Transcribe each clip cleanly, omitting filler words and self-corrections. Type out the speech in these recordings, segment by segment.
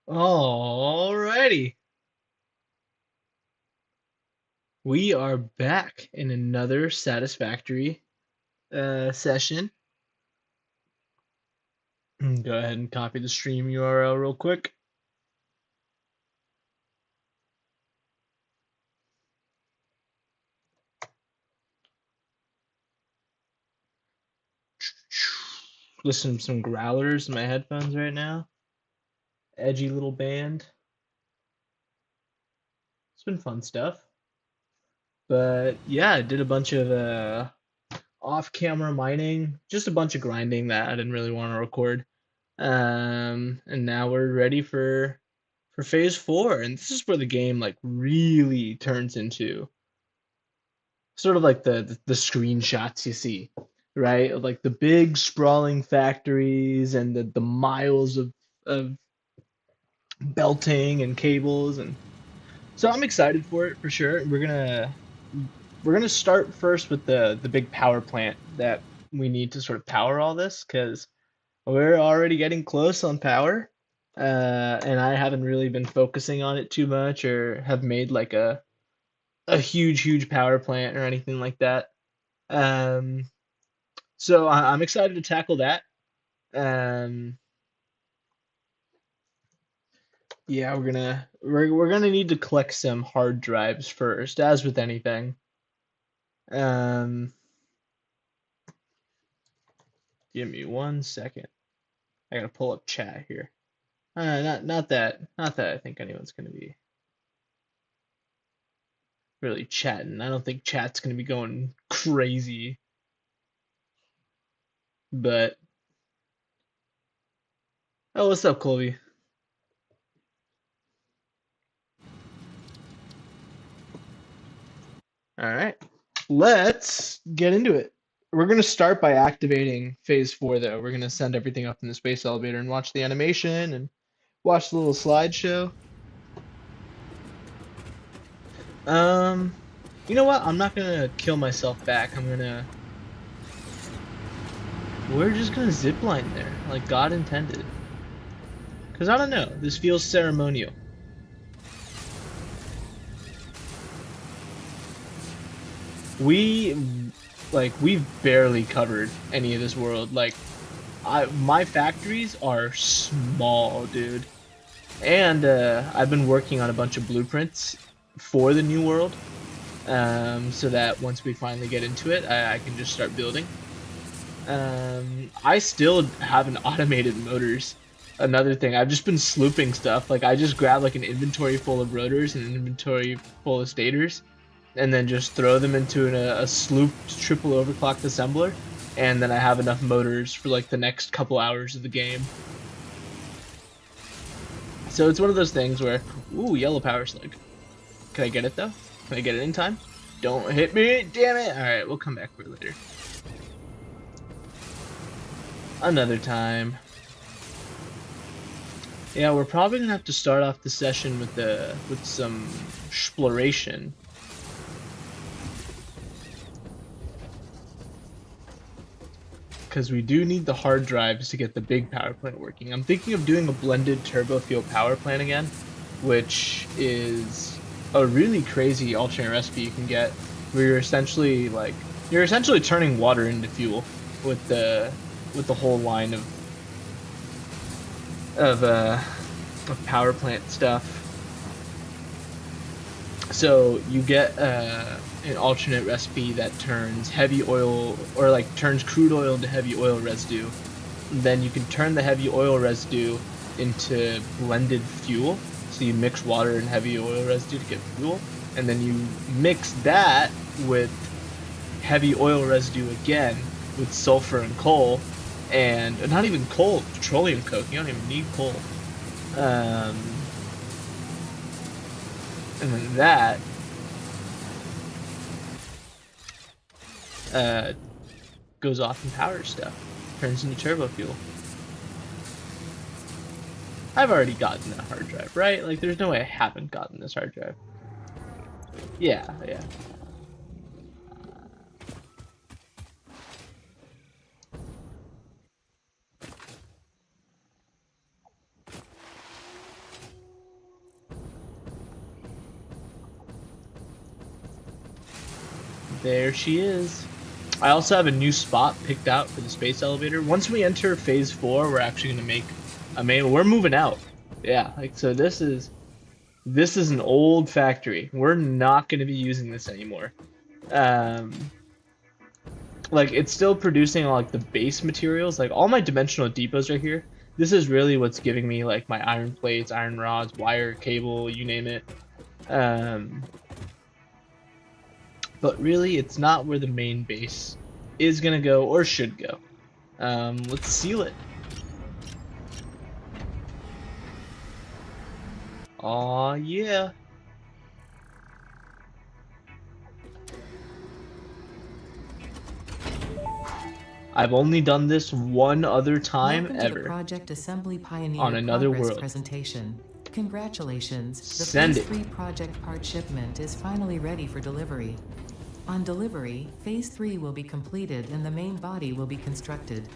Alrighty, we are back in another Satisfactory session. Go ahead and copy the stream URL real quick. Listen to some growlers in my headphones right now. Edgy little band. It's been fun stuff. But yeah, I did a bunch of off-camera mining, just a bunch of grinding that I didn't really want to record. And now we're ready for phase 4, and this is where the game like really turns into sort of like the screenshots you see, right? Of, like the big sprawling factories and the miles of belting and cables, and so I'm excited for it for sure. We're gonna start first with the big power plant that we need to sort of power all this because we're already getting close on power. And I haven't really been focusing on it too much or have made like a huge power plant or anything like that. Um, so I'm excited to tackle that. Um, yeah, we're gonna need to collect some hard drives first, as with anything. Um, Give me 1 second. I gotta pull up chat here. Not that I think anyone's gonna be really chatting. I don't think chat's gonna be going crazy, but oh, what's up, Colby? All right, let's get into it. We're going to start by activating phase 4, though. We're going to send everything up in the space elevator and watch the animation and watch the little slideshow. Um, you know what? I'm not going to kill myself back. We're just going to zipline there, like God intended. Because I don't know, this feels ceremonial. We, we've barely covered any of this world. My factories are small, dude. And I've been working on a bunch of blueprints for the new world, so that once we finally get into it, I can just start building. I still haven't automated motors. Another thing, I've just been slooping stuff. Like I just grab like an inventory full of rotors and an inventory full of stators, and then just throw them into a slooped triple overclocked assembler, and then I have enough motors for like the next couple hours of the game. So it's one of those things where, ooh, yellow power slug. Can I get it though? Can I get it in time? Don't hit me, damn it! Alright, we'll come back for it later. Another time. Yeah, we're probably gonna have to start off the session with some exploration. Because we do need the hard drives to get the big power plant working. I'm thinking of doing a blended turbo fuel power plant again, which is a really crazy alternate recipe you can get, where you're essentially turning water into fuel with the whole line of power plant stuff. So you get an alternate recipe that turns heavy oil, or like turns crude oil into heavy oil residue. Then you can turn the heavy oil residue into blended fuel. So you mix water and heavy oil residue to get fuel, and then you mix that with heavy oil residue again with sulfur and coal, and not even coal, petroleum coke. You don't even need coal. Um, and then that uh, goes off and powers stuff, turns into turbo fuel. I've already gotten that hard drive, right? Like, there's no way I haven't gotten this hard drive. Yeah, yeah. There she is. I also have a new spot picked out for the space elevator. Once we enter phase 4, we're actually gonna make a main. We're moving out. Yeah, like so. This is an old factory. We're not gonna be using this anymore. Um, like it's still producing like the base materials. Like all my dimensional depots right here. This is really what's giving me like my iron plates, iron rods, wire, cable, you name it. But really, it's not where the main base is gonna go or should go. Let's seal it. Aw, yeah. I've only done this one other time Welcome ever. To the Project Assembly Pioneer on another Progress world. Presentation. Congratulations, the Send Phase it. 3 project part shipment is finally ready for delivery. On delivery, Phase 3 will be completed and the main body will be constructed.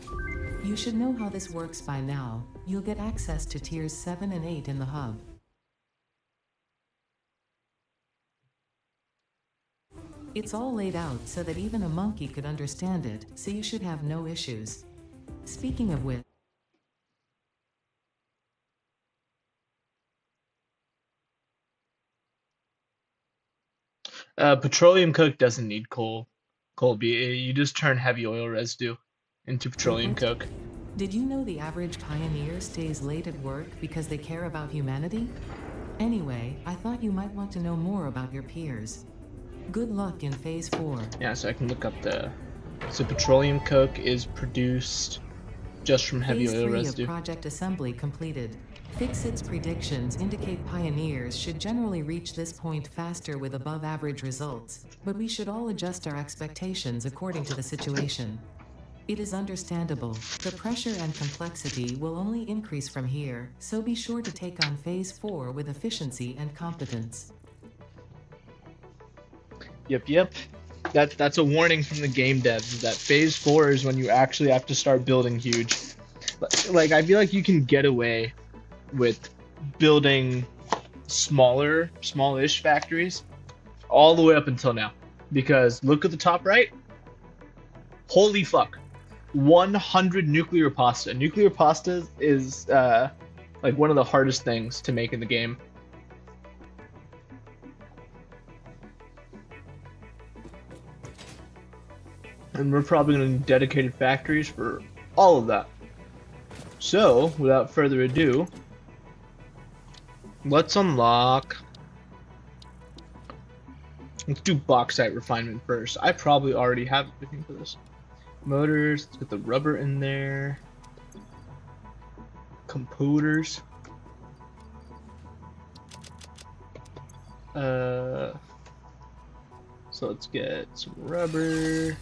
You should know how this works by now. You'll get access to tiers 7 and 8 in the hub. It's all laid out so that even a monkey could understand it, so you should have no issues. Speaking of which, Petroleum coke doesn't need coal. You just turn heavy oil residue into petroleum coke. did you know the average pioneer stays late at work because they care about humanity? Anyway, I thought you might want to know more about your peers. Good luck in Phase 4. Yeah, so I can look up so petroleum coke is produced just from heavy Phase oil 3 residue. of Project Assembly completed. Fixit's predictions indicate pioneers should generally reach this point faster with above average results, but we should all adjust our expectations according to the situation. It is understandable. The pressure and complexity will only increase from here, so be sure to take on Phase 4 with efficiency and competence. Yep. That's a warning from the game devs that phase 4 is when you actually have to start building huge. Like I feel like you can get away with building smallish factories all the way up until now. Because look at the top right. Holy fuck. 100 nuclear pasta. Nuclear pasta is like one of the hardest things to make in the game. And we're probably going to need dedicated factories for all of that. So, without further ado, let's unlock. Let's do bauxite refinement first. I probably already have everything for this. Motors, let's get the rubber in there. Computers. So let's get some rubber.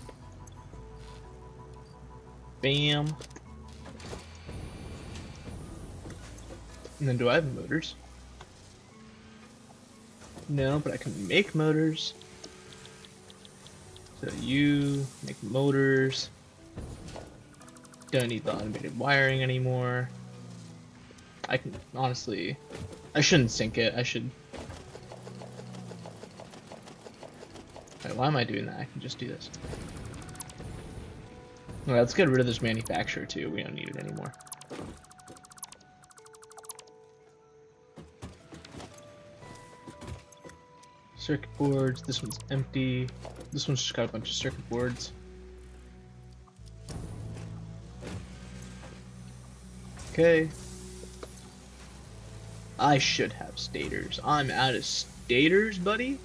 Bam. And then do I have motors? No, but I can make motors. So you make motors. Don't need the automated wiring anymore. I can honestly, I shouldn't sink it. I should. Wait, why am I doing that? I can just do this. Alright, let's get rid of this manufacturer too. We don't need it anymore. Circuit boards. This one's empty. This one's just got a bunch of circuit boards. Okay. I should have stators. I'm out of stators, buddy.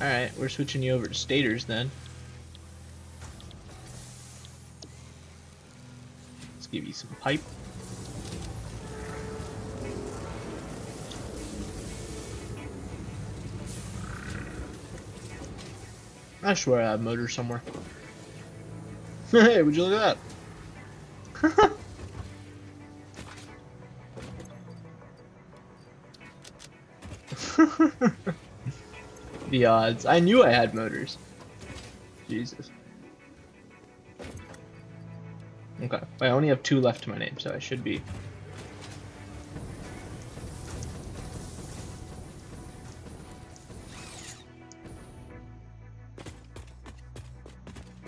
Alright, we're switching you over to stators then. Let's give you some pipe. I swear I have motors somewhere. Hey, would you look at that? The odds. I knew I had motors. Jesus. Okay. I only have 2 left to my name, so I should be.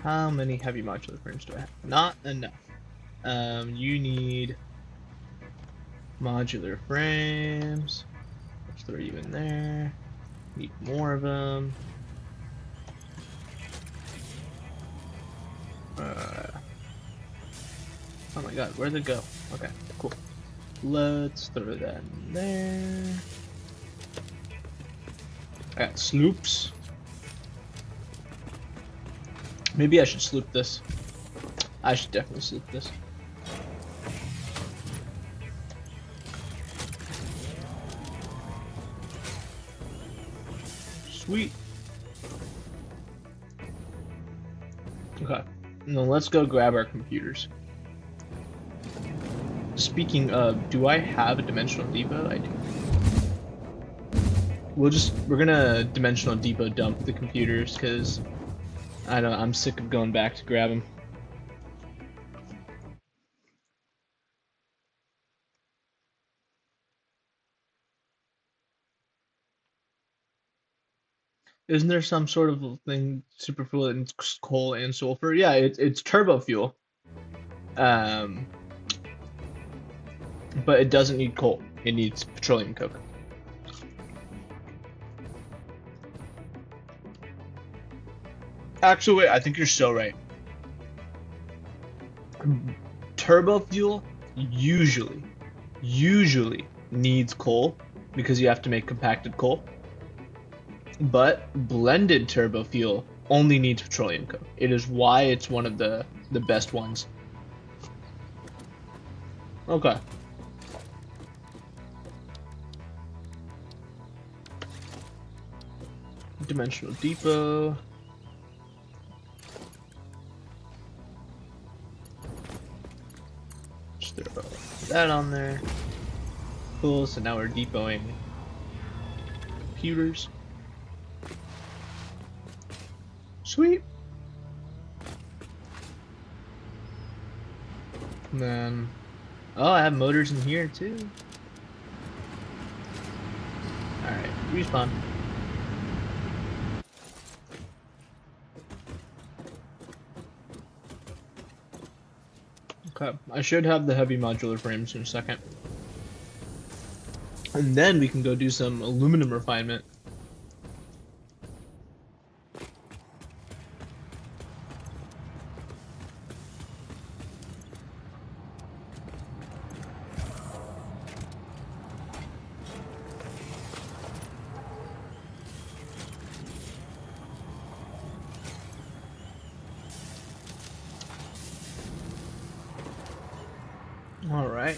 How many heavy modular frames do I have? Not enough. You need modular frames. Let's throw you in there. Need more of them. Oh my god, where'd it go? Okay, cool. Let's throw that in there. I got sloops. Maybe I should sloop this. I should definitely sloop this. Sweet. Okay. Now let's go grab our computers. Speaking of, do I have a dimensional depot? I do. We're gonna dimensional depot dump the computers because I don't know, I'm sick of going back to grab them. Isn't there some sort of thing superfuel in coal and sulfur? Yeah, it's turbo fuel. But it doesn't need coal. It needs petroleum coke. Actually, wait, I think you're so right. Turbo fuel usually needs coal because you have to make compacted coal. But blended turbo fuel only needs petroleum coke. It is why it's one of the best ones. Okay. Dimensional depot. Just throw that on there. Cool, so now we're depoting computers. Sweet. And then, oh, I have motors in here too. Alright, respawn. Okay, I should have the heavy modular frames in a second. And then we can go do some aluminum refinement. All right.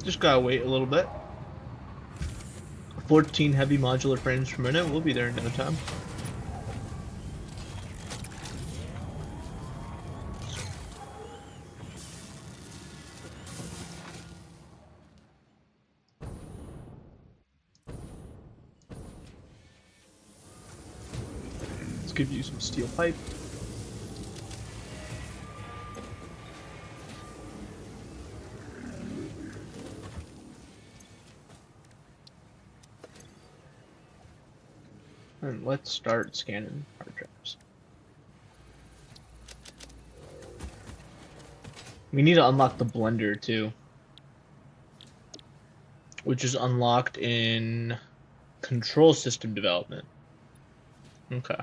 Just gotta wait a little bit. 14 heavy modular frames per minute. We'll be there in no time. Let's give you some steel pipe. And let's start scanning hard drives. We need to unlock the blender too, which is unlocked in control system development. Okay.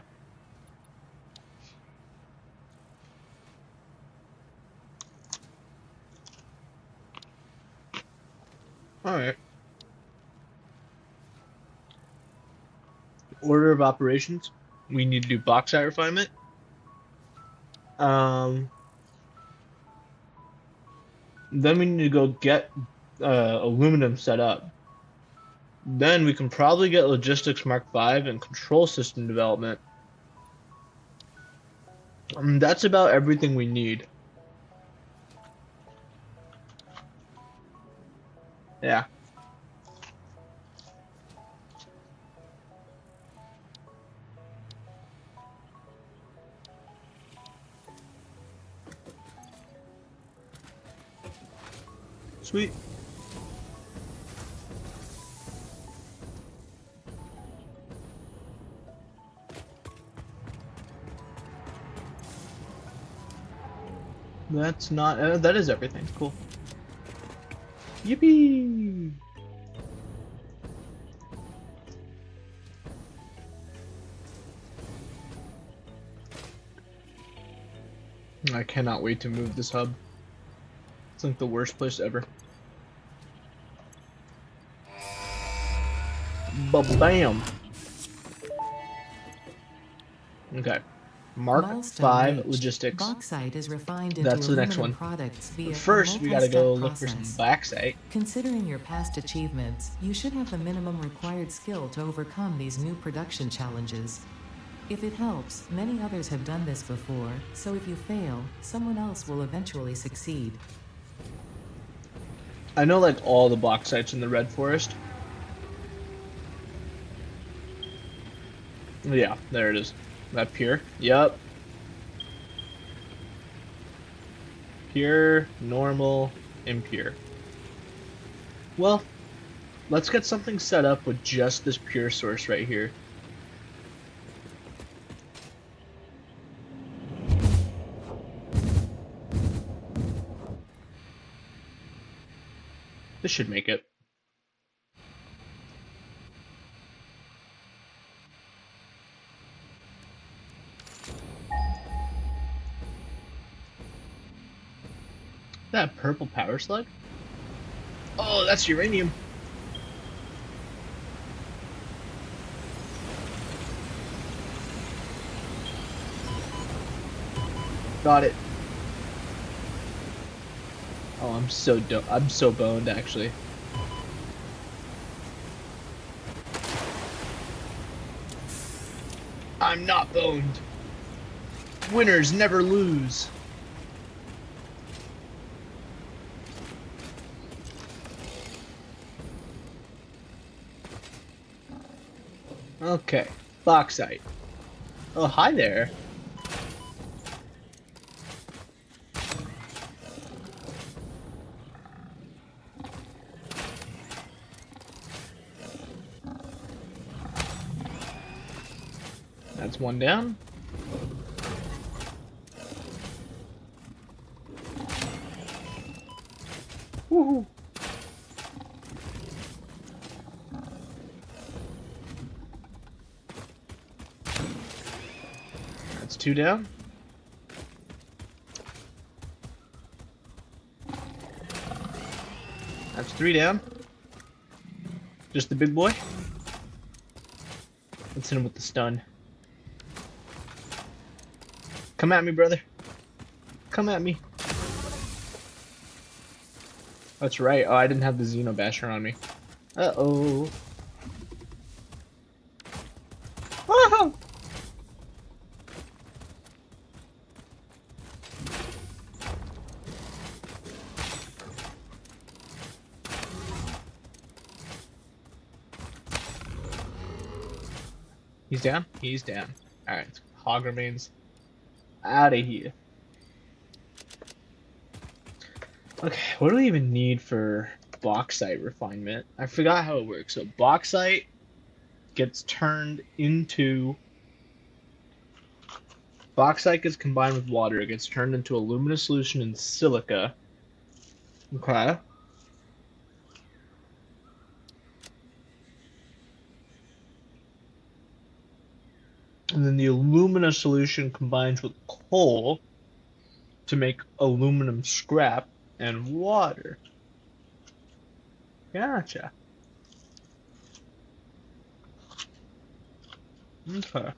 All right. Order of operations. We need to do bauxite refinement. Then we need to go get aluminum set up. Then we can probably get logistics Mark V and control system development. That's about everything we need. Yeah. Sweet. That's not. That is everything. Cool. Yippee! I cannot wait to move this hub. It's like the worst place ever. Ba-bam! Okay. Mark Milestone 5 reached. logistics. Bauxite is refined into That's the next aluminum one. products But via first, a we gotta multi-step go look for some process. bauxite. Considering your past achievements, you should have the minimum required skill to overcome these new production challenges. If it helps, many others have done this before, so if you fail, someone else will eventually succeed. I know like all the bauxites in the Red Forest. Yeah, there it is. That pure? Yup. Pure, normal, impure. Well, let's get something set up with just this pure source right here. This should make it. That purple power slug? Oh, that's uranium. Got it. Oh, I'm so boned actually. I'm not boned. Winners never lose. Okay, bauxite. Oh, hi there. That's one down. Woohoo! That's two down. That's three down. Just the big boy. Let's hit him with the stun. Come at me, brother. Come at me. That's right. Oh, I didn't have the Xenobasher on me. Uh-oh. Oh! He's down? He's down. Alright, hog remains out of here. Okay, what do we even need for bauxite refinement? I forgot how it works. So bauxite gets turned into... Bauxite gets combined with water. It gets turned into alumina solution and silica. Okay. And then the alumina solution combines with coal to make aluminum scrap and water. Gotcha. Okay.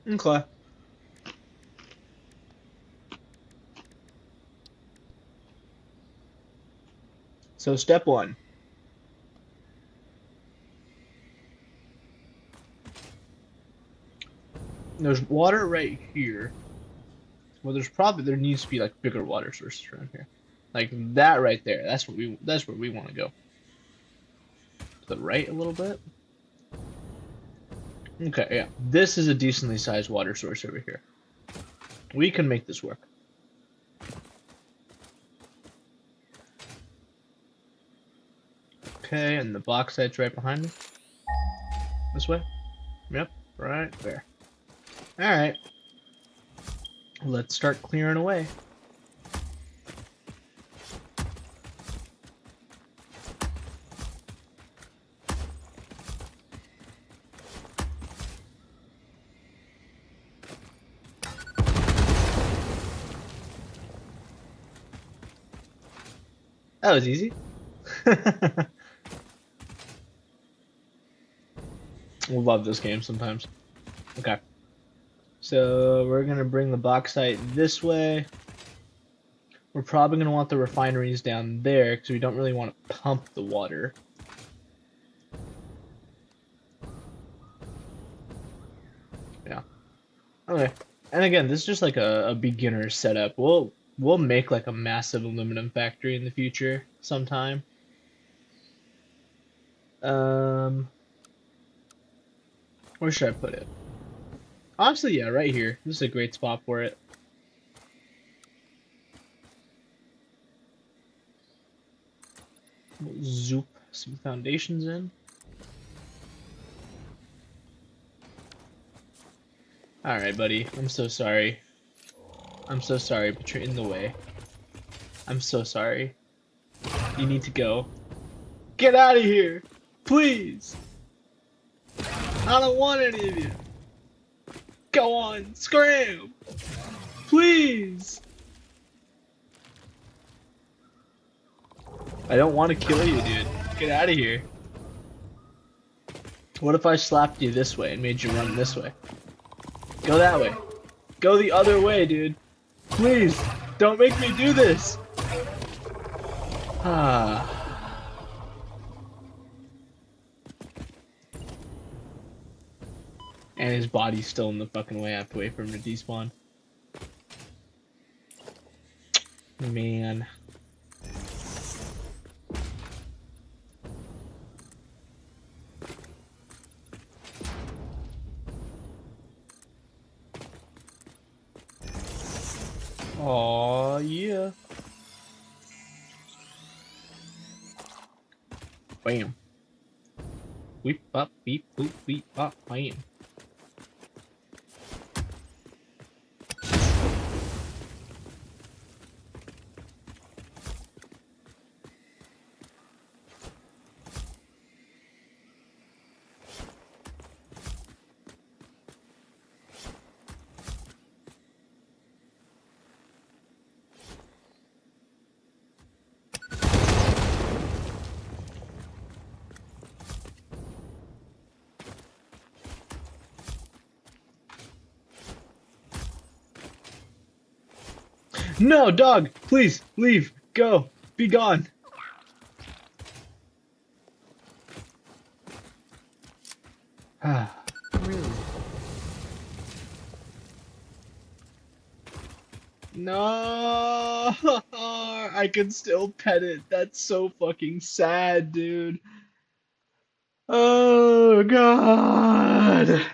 Okay. So step one. There's water right here. Well, there needs to be like bigger water sources around here. Like that right there. That's where we want to go. To the right a little bit. Okay, yeah. This is a decently sized water source over here. We can make this work. Okay, and the bauxite's right behind me. This way. Yep. Right there. Alright. Let's start clearing away. That was easy. We love this game sometimes. Okay. So we're gonna bring the bauxite this way. We're probably gonna want the refineries down there because we don't really want to pump the water. Yeah. Okay. And again, this is just like a beginner setup. We'll make like a massive aluminum factory in the future sometime. Um, where should I put it? Honestly, yeah, right here. This is a great spot for it. We'll zoop some foundations in. Alright, buddy. I'm so sorry. I'm so sorry, but you're in the way. I'm so sorry. You need to go. Get out of here! Please! I don't want any of you! Go on! Scram! Please! I don't want to kill you, dude. Get out of here. What if I slapped you this way and made you run this way? Go that way. Go the other way, dude. Please, don't make me do this. Ah. And his body's still in the fucking way. I have to wait for him to despawn. Man. Aw, yeah. Bam. Weep up, beep, boop, beep up, bam. No, dog! Please, leave! Go! Be gone! Rude. No! I can still pet it. That's so fucking sad, dude. Oh, God!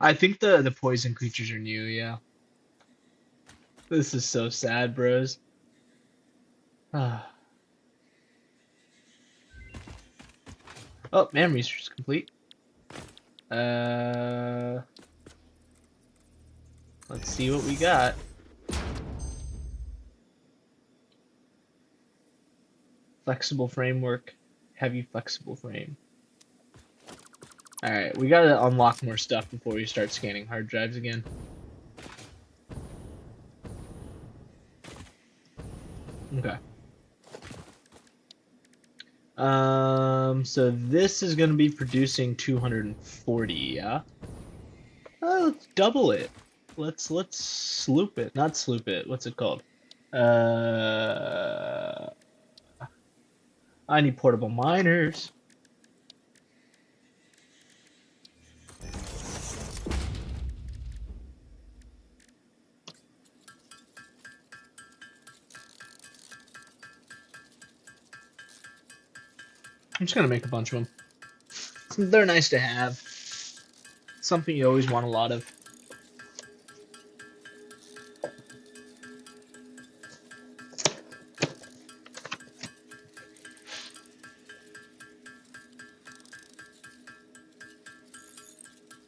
I think the poison creatures are new, yeah. This is so sad, bros. Oh, man, research is complete. Uh, let's see what we got. Flexible framework, heavy flexible frame. Alright, we gotta unlock more stuff before we start scanning hard drives again. Okay. So this is gonna be producing 240, yeah? Let's double it. Let's sloop it. Not sloop it. What's it called? I need portable miners. I'm just gonna make a bunch of them. They're nice to have. Something you always want a lot of.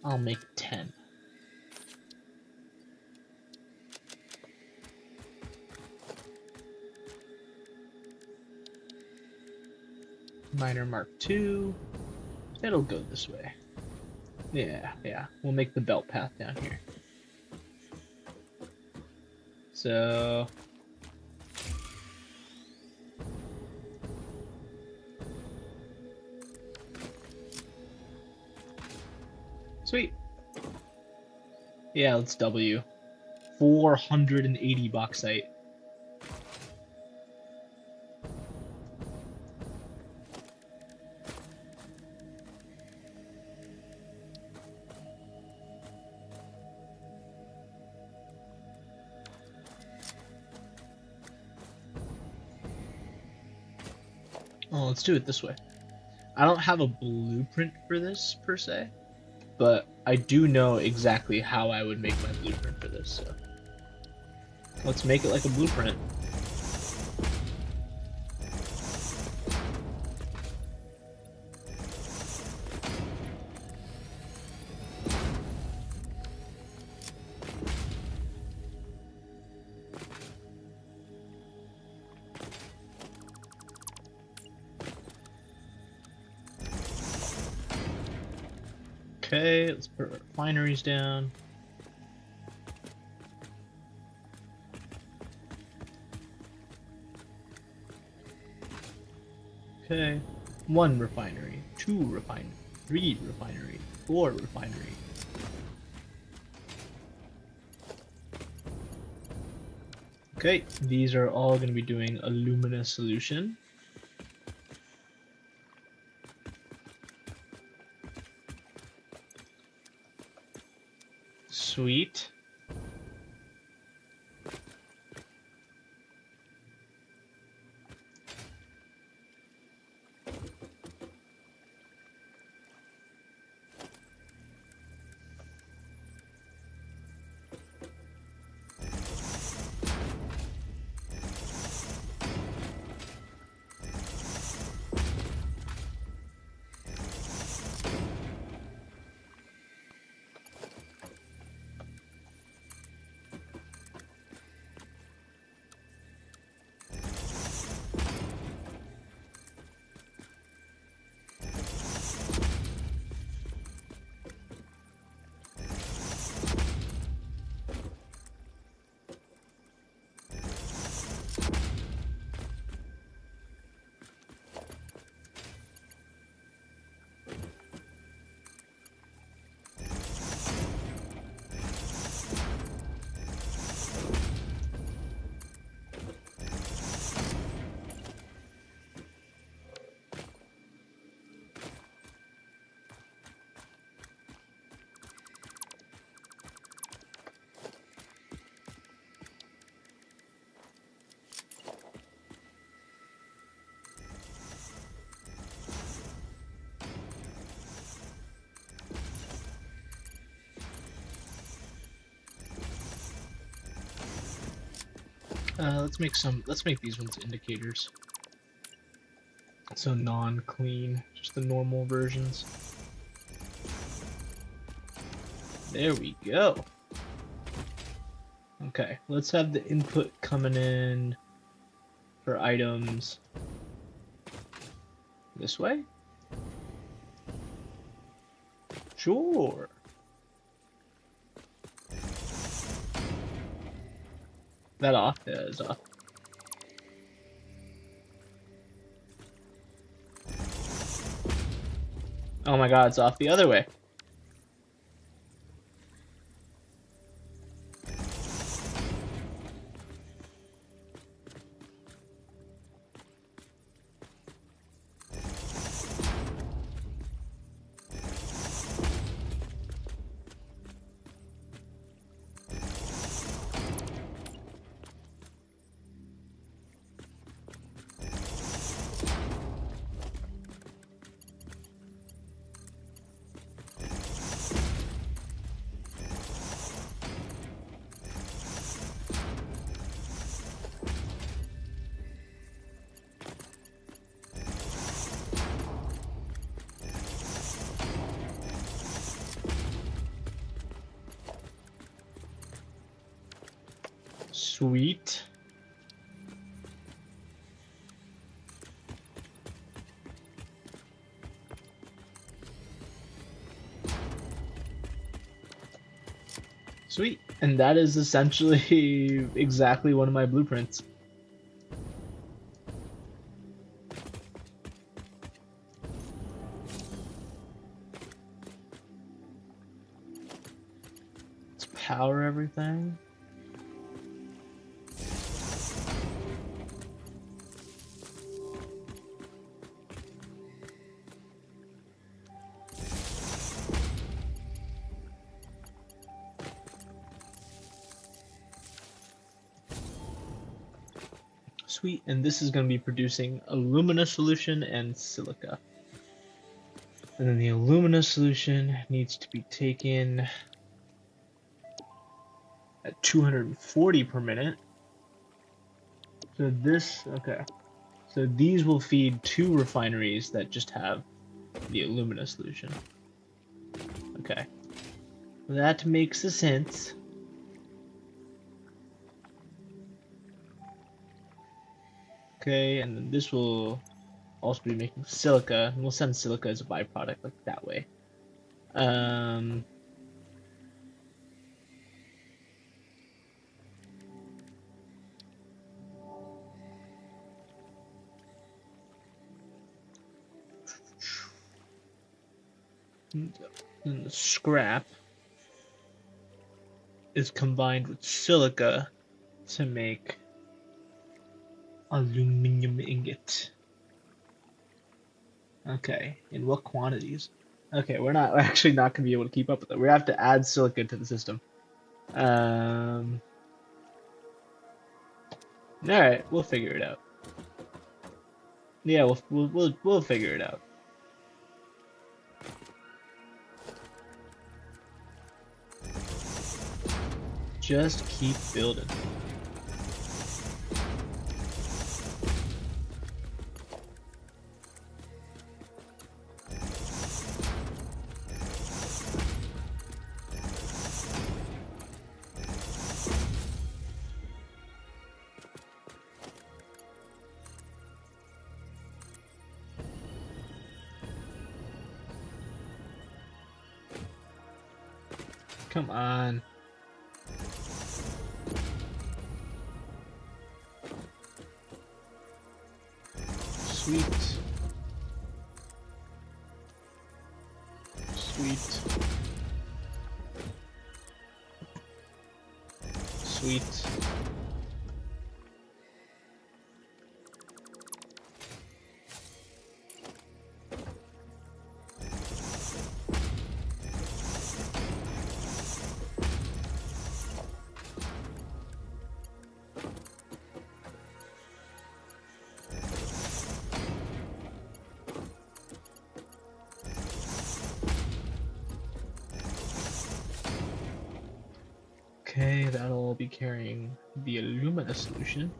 I'll make 10. Miner Mark II. It'll go this way. Yeah. We'll make the belt path down here. So... Sweet. Yeah, let's W. 480 bauxite. Oh, let's do it this way. I don't have a blueprint for this, per se, but I do know exactly how I would make my blueprint for this, so... Let's make it like a blueprint. Okay, let's put our refineries down. Okay, 1 refinery, 2 refinery, 3 refinery, 4 refinery. Okay, these are all going to be doing alumina solution. Sweet. Let's make these ones indicators. So non-clean, just the normal versions. There we go. Okay, let's have the input coming in for items this way. Sure. That off? Yeah, it's off. Oh my god, it's off the other way. Sweet. Sweet. And that is essentially exactly one of my blueprints. Let's power everything. Sweet, and this is going to be producing alumina solution and silica. And then the alumina solution needs to be taken at 240 per minute. So this, okay. So these will feed 2 refineries that just have the alumina solution. Okay. That makes sense. Okay, and then this will also be making silica, and we'll send silica as a byproduct like that way. And the scrap is combined with silica to make aluminum ingot. Okay, in what quantities? Okay, we're actually not gonna be able to keep up with it. We have to add silica to the system. All right, we'll figure it out. Yeah, we'll figure it out. Just keep building. Come on. Sweet. Sweet. Sweet. Okay, that'll be carrying the alumina solution.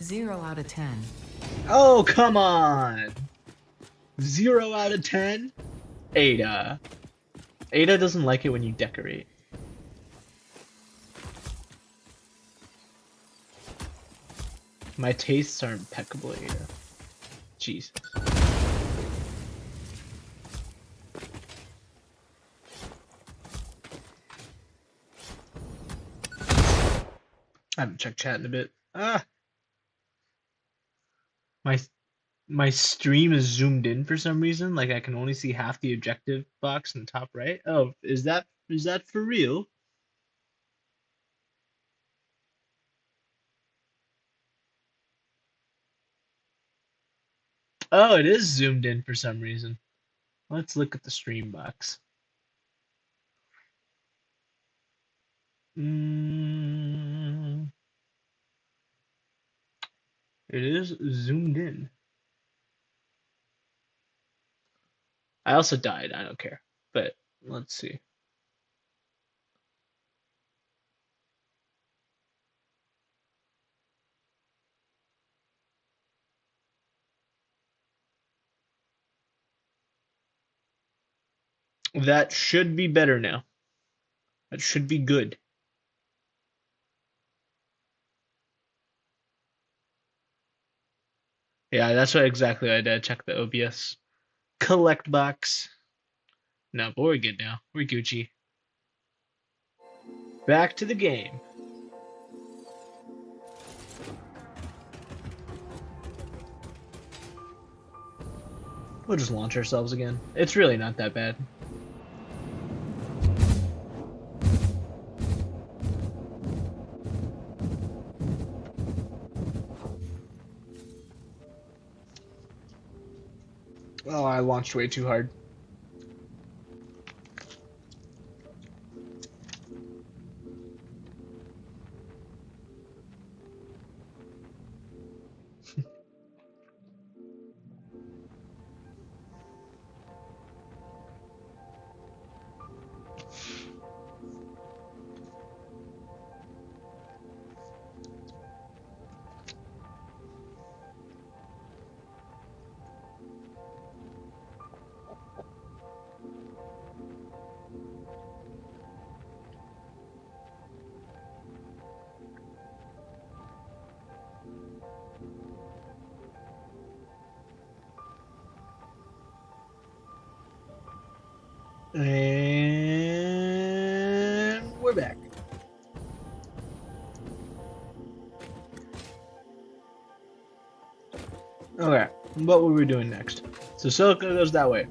Zero out of 10. Oh, come on! 0 out of 10? Ada. Ada doesn't like it when you decorate. My tastes are impeccable, Ada. Jesus. I haven't checked chat in a bit. Ah! My My stream is zoomed in for some reason. Like I can only see half the objective box in the top right. Oh, is that for real? Oh, it is zoomed in for some reason. Let's look at the stream box. Mm, it is zoomed in. I also died. I don't care. But let's see. That should be better now. That should be good. Yeah, that's what exactly I did. Check the OBS collect box. No, but we're good now. We're Gucci. Back to the game. We'll just launch ourselves again. It's really not that bad. Oh, I launched way too hard. And we're back. Okay, what were we doing next? So Silica goes that way.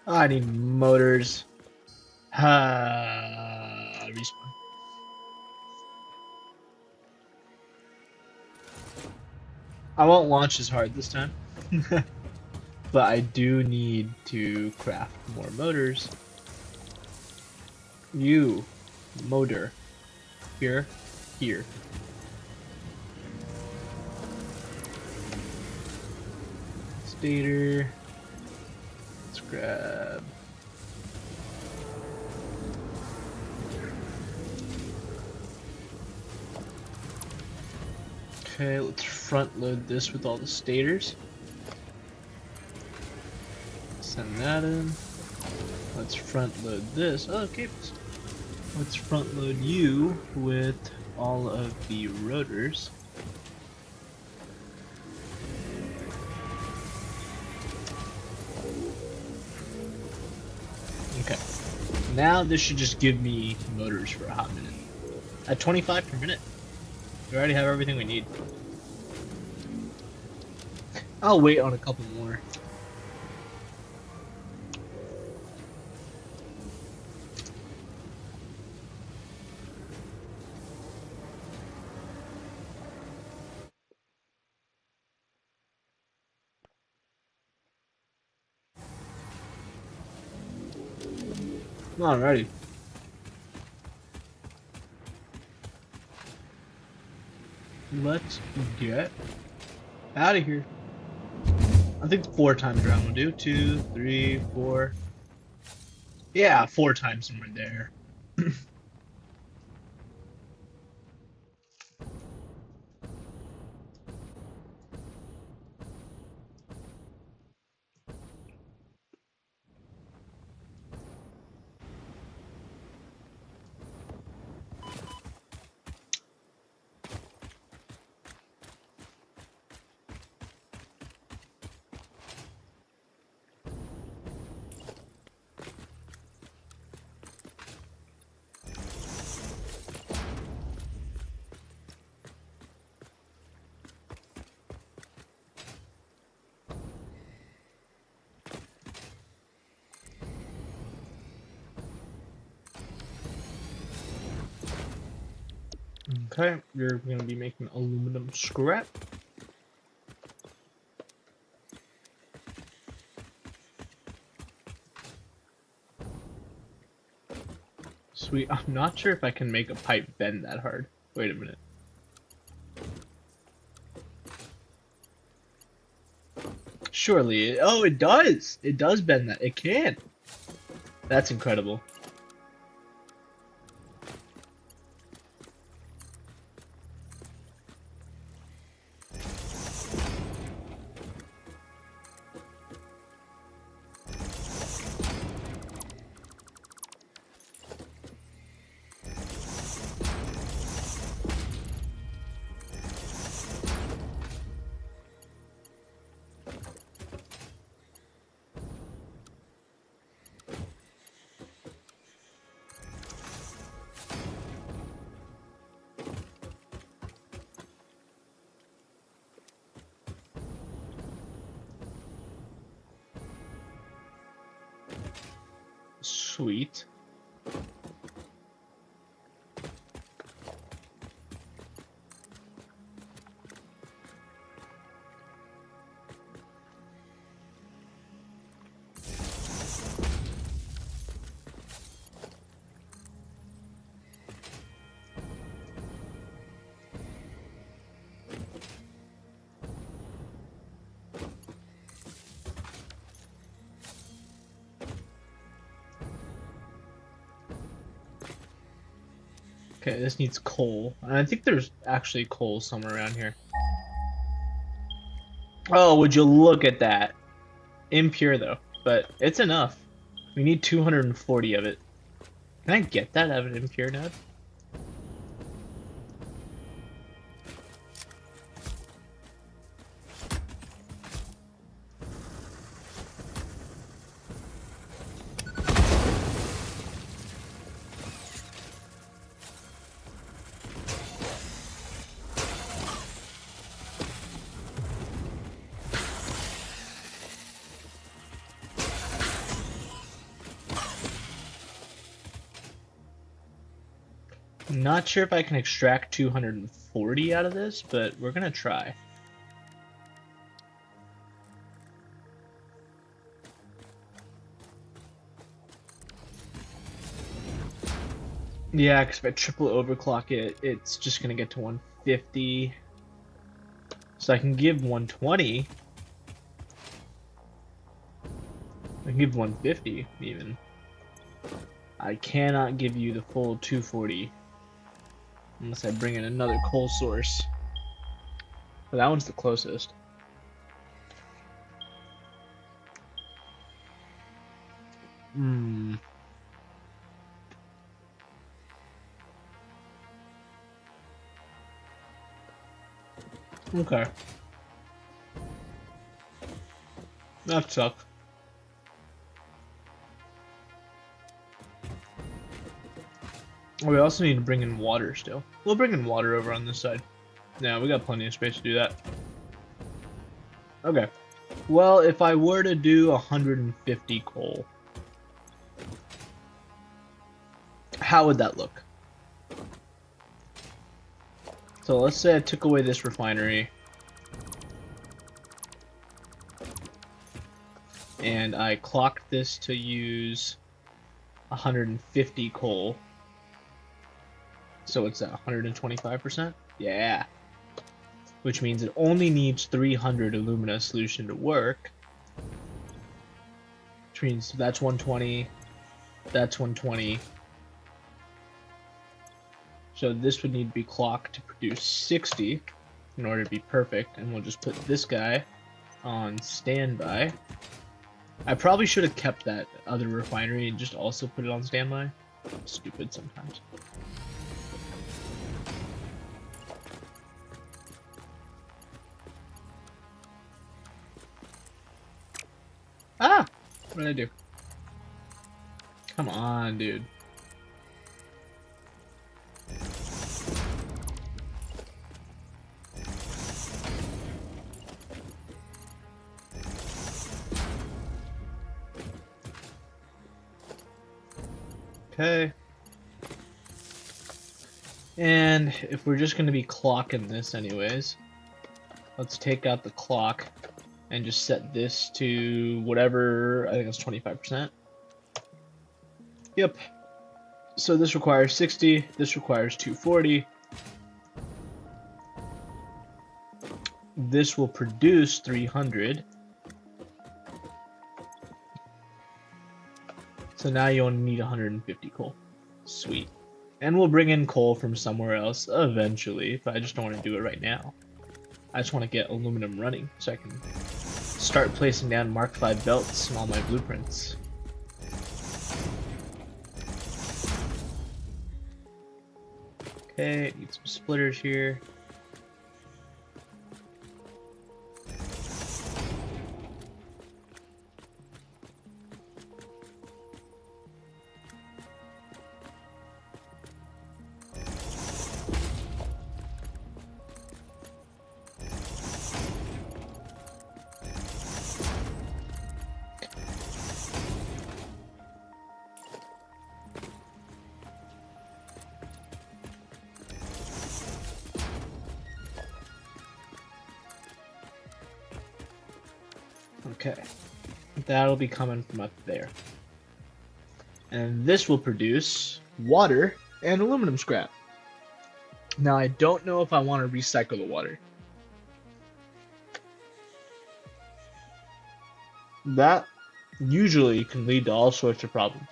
Oh, I need motors. Respawn. I won't launch as hard this time. But I do need to craft more motors. You, motor. Here, here. Stator. Let's grab. Okay, let's front load this with all the stators. Send that in. Let's front load this. Oh, cables. Let's front load you with all of the rotors. Okay. Now this should just give me motors for a hot minute. At 25 per minute. We already have everything we need. I'll wait on a couple more. Alrighty. Let's get out of here. I think 4 times around will do. 2, 3, 4. Yeah, 4 times and we're there. Okay, you're gonna be making aluminum scrap. Sweet. I'm not sure if I can make a pipe bend that hard. Wait a minute. Surely. Oh, it does. It does bend that. It can. That's incredible. Sweet. Okay, this needs coal. And I think there's actually coal somewhere around here. Oh, would you look at that? Impure though, but it's enough. We need 240 of it. Can I get that out of an impure node? Not sure if I can extract 240 out of this, but we're gonna try. Yeah, because if I triple overclock it, it's just gonna get to 150. So I can give 120. I can give 150 even. I cannot give you the full 240 unless I bring in another coal source. But that one's the closest. Hmm. Okay. That sucks. We also need to bring in water still. We'll bring in water over on this side. Yeah, we got plenty of space to do that. Okay. Well, if I were to do 150 coal, how would that look? So let's say I took away this refinery. And I clocked this to use 150 coal. So it's at 125%? Yeah. Which means it only needs 300 alumina solution to work. Which means that's 120. That's 120. So this would need to be clocked to produce 60 in order to be perfect, and we'll just put this guy on standby. I probably should have kept that other refinery and just also put it on standby. Stupid sometimes. Ah! What did I do? Come on, dude. Okay. And if we're just going to be clocking this anyways, let's take out the clock and just set this to whatever, I think it's 25%. Yep. So this requires 60, this requires 240. This will produce 300. So now you only need 150 coal. Sweet. And we'll bring in coal from somewhere else eventually, but I just don't want to do it right now. I just want to get aluminum running so I can start placing down Mark V belts in all my blueprints. Okay, need some splitters here. Okay, that'll be coming from up there. And this will produce water and aluminum scrap. Now I don't know if I want to recycle the water. That usually can lead to all sorts of problems.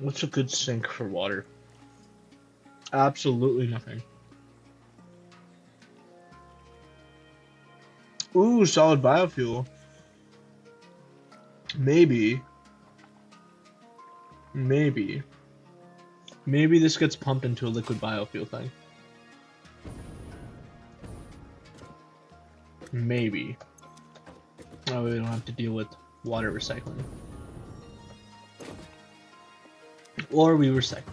What's a good sink for water? Absolutely nothing. Ooh, solid biofuel. Maybe. Maybe this gets pumped into a liquid biofuel thing. Maybe. That way we don't have to deal with water recycling. Or we recycle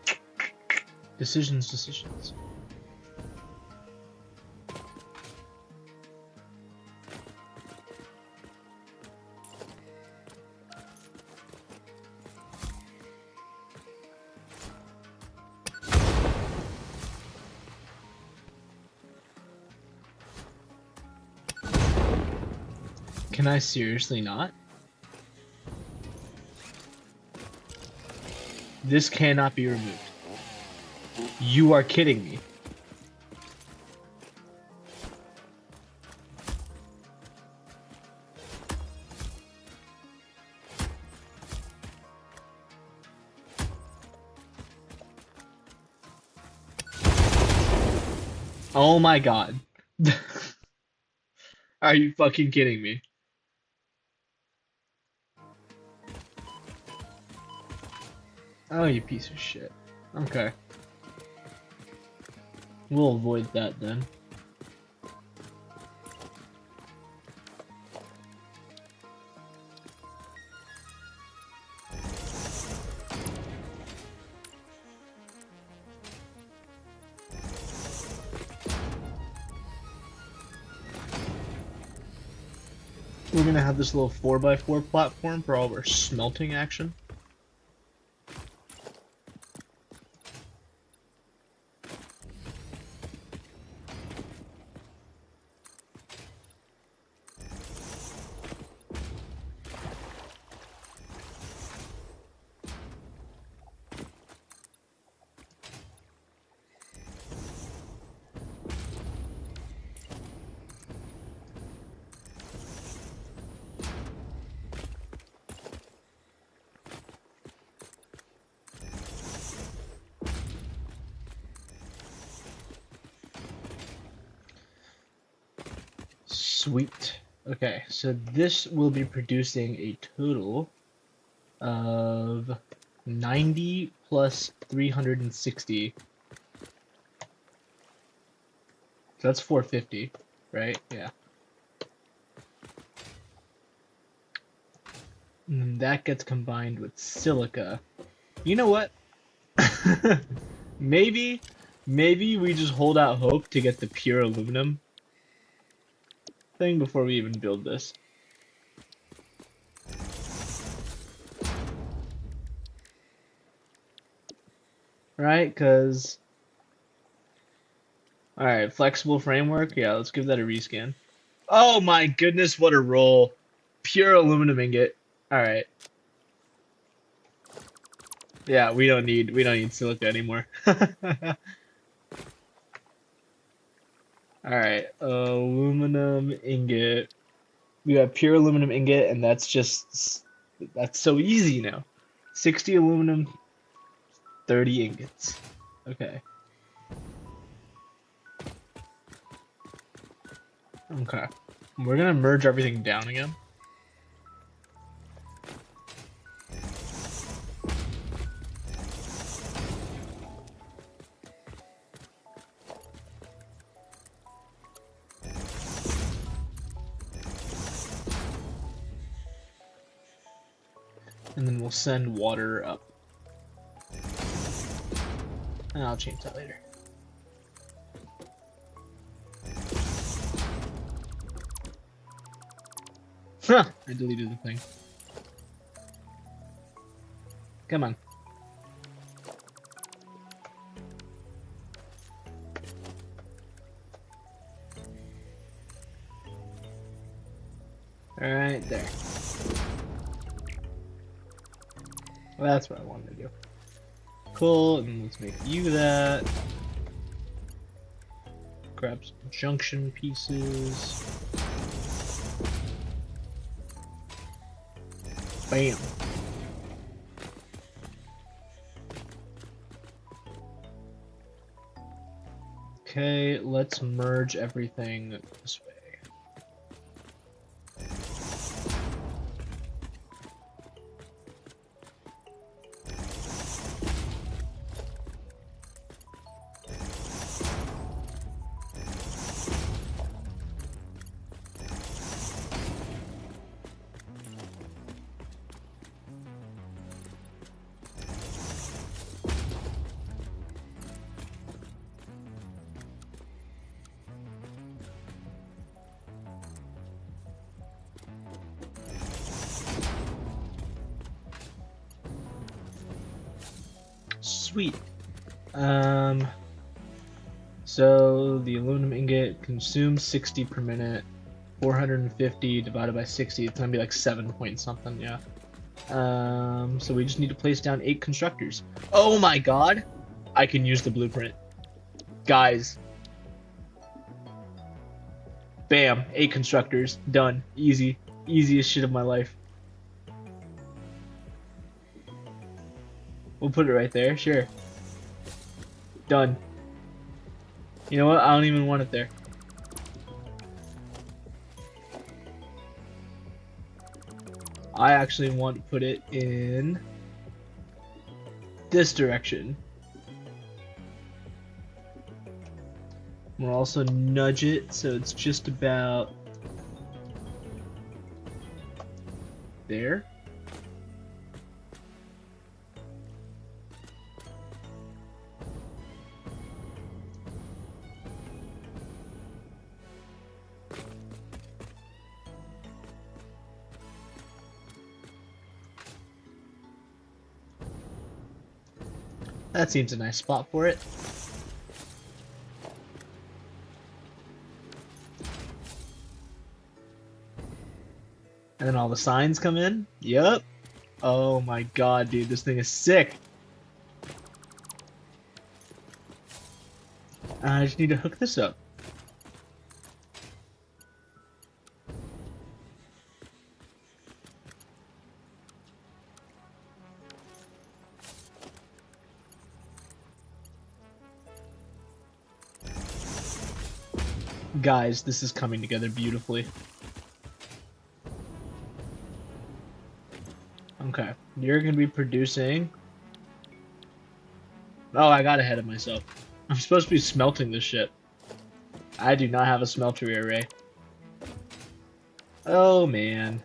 it. Decisions. Can I seriously not? This cannot be removed. You are kidding me. Oh my god. Are you fucking kidding me? Oh, you piece of shit. Okay. We'll avoid that then. we're gonna have this little 4x4 platform for all of our smelting action. Sweet. Okay, so this will be producing a total of 90 plus 360. So that's 450, right? Yeah. And that gets combined with silica. You know what? maybe, maybe we just hold out hope to get the pure aluminum thing before we even build this. Right? Because, alright, flexible framework. Yeah, let's give that a rescan. Oh my goodness, what a roll. Pure aluminum ingot. Alright. Yeah, we don't need silica anymore. Alright, aluminum ingot. We got pure aluminum ingot, and that's so easy now. 60 aluminum, 30 ingots. Okay. Okay. We're gonna merge everything down again. And then we'll send water up. And I'll change that later. Huh! I deleted the thing. Come on. Alright, there. Well, that's what I wanted to do. Cool, and let's make you that. Grab some junction pieces. Bam. Okay, let's merge everything this way. Sweet. So the aluminum ingot consumes 60 per minute. 450 divided by 60, it's gonna be like 7 point something, yeah. So we just need to place down 8 constructors. Oh my god! I can use the blueprint. Guys. Bam, 8 constructors, done. Easy. Easiest shit of my life. We'll put it right there, sure. Done. You know what? I don't even want it there. I actually want to put it in this direction. We'll also nudge it so it's just about there. That seems a nice spot for it. And then all the signs come in. Yup. Oh my god, dude, this thing is sick. I just need to hook this up. Guys, this is coming together beautifully. Okay, you're gonna be producing... Oh, I got ahead of myself. I'm supposed to be smelting this shit. I do not have a smeltery array. Oh, man.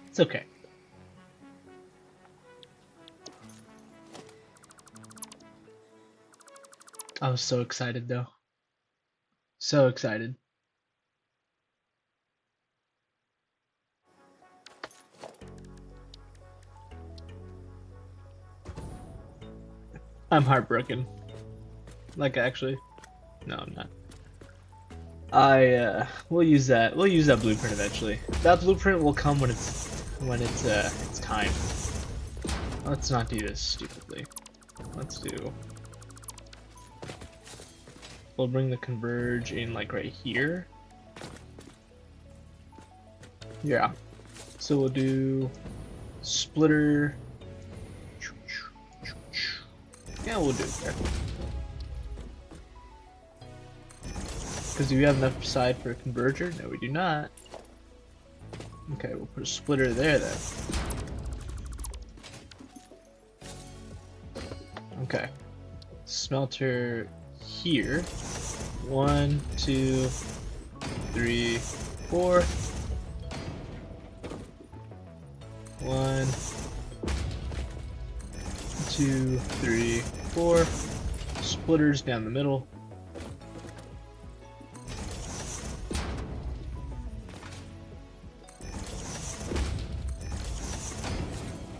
It's okay. I was so excited, though. So excited. I'm heartbroken. Like, actually. No, I'm not. We'll use that. We'll use that blueprint eventually. That blueprint will come when it's time. Let's not do this stupidly. Let's do... We'll bring the converge in, like, right here. Yeah. So we'll do... Splitter... Yeah, we'll do it there. Because do we have enough side for a converger? No, we do not. Okay, we'll put a splitter there then. Okay. Smelter here. 1, 2, 3, 4. 1, 2, 3, 4. Splitters down the middle.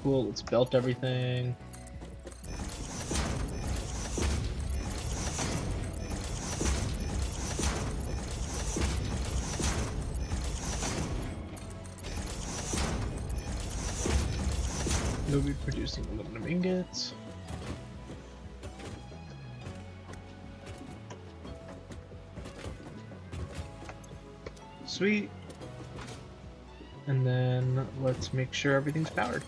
Cool, let's belt everything. We'll be producing aluminum ingots. Sweet. And then let's make sure everything's powered.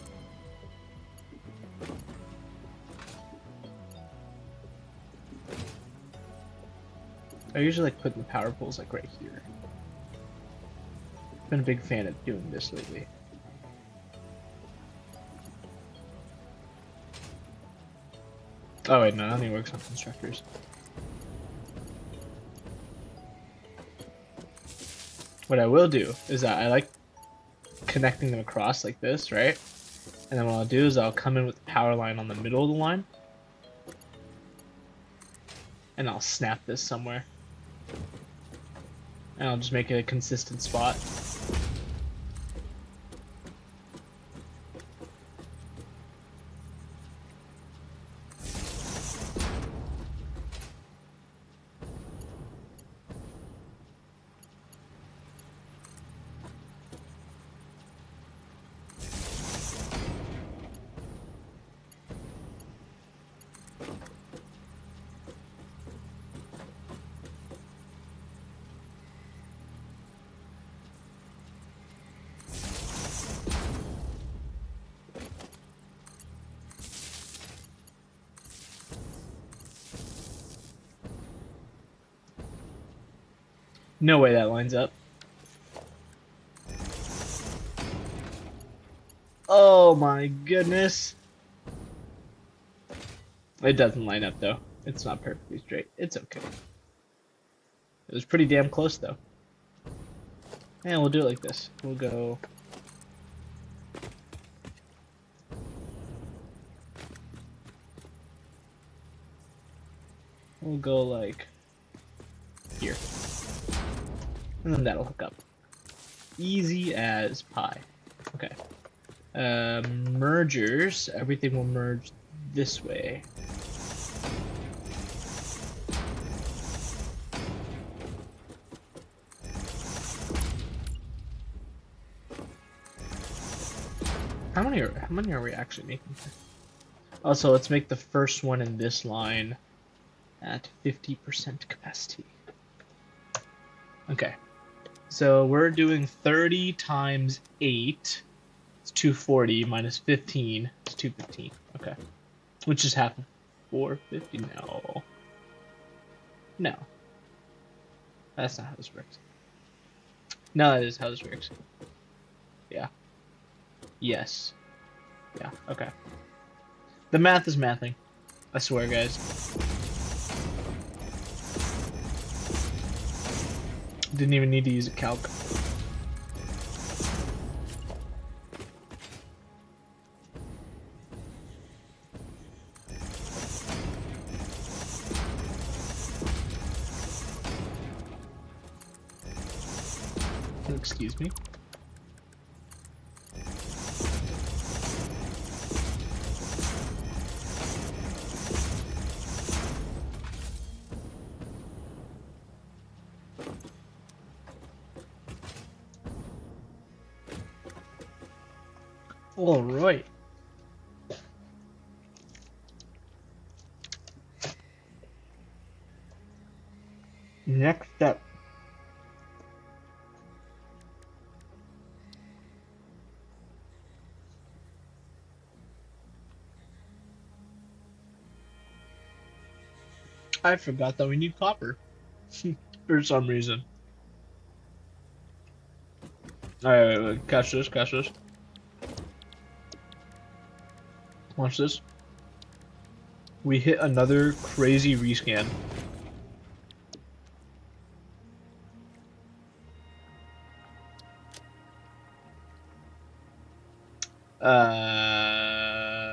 I usually like putting the power poles like right here. Been a big fan of doing this lately. Oh wait, no, it only works on constructors. What I will do is that I like connecting them across like this, right? And then what I'll do is I'll come in with the power line on the middle of the line. And I'll snap this somewhere. And I'll just make it a consistent spot. No way that lines up. Oh my goodness. It doesn't line up though. It's not perfectly straight. It's okay. It was pretty damn close though. And we'll do it like this. We'll go... We'll go like here. And then that'll hook up. Easy as pie. Okay. Mergers, everything will merge this way. How many are we actually making? Also, let's make the first one in this line at 50% capacity. Okay. So we're doing 30 times 8. It's 240 minus 15. It's 215. Okay. Which is half of 450. No. No. That's not how this works. No, that is how this works. Yeah. Yes. Yeah, okay. The math is mathing. I swear, guys. Didn't even need to use a calc. Excuse me. All right. Next step. I forgot that we need copper. For some reason. Alright, catch this, catch this. Watch this. We hit another crazy rescan.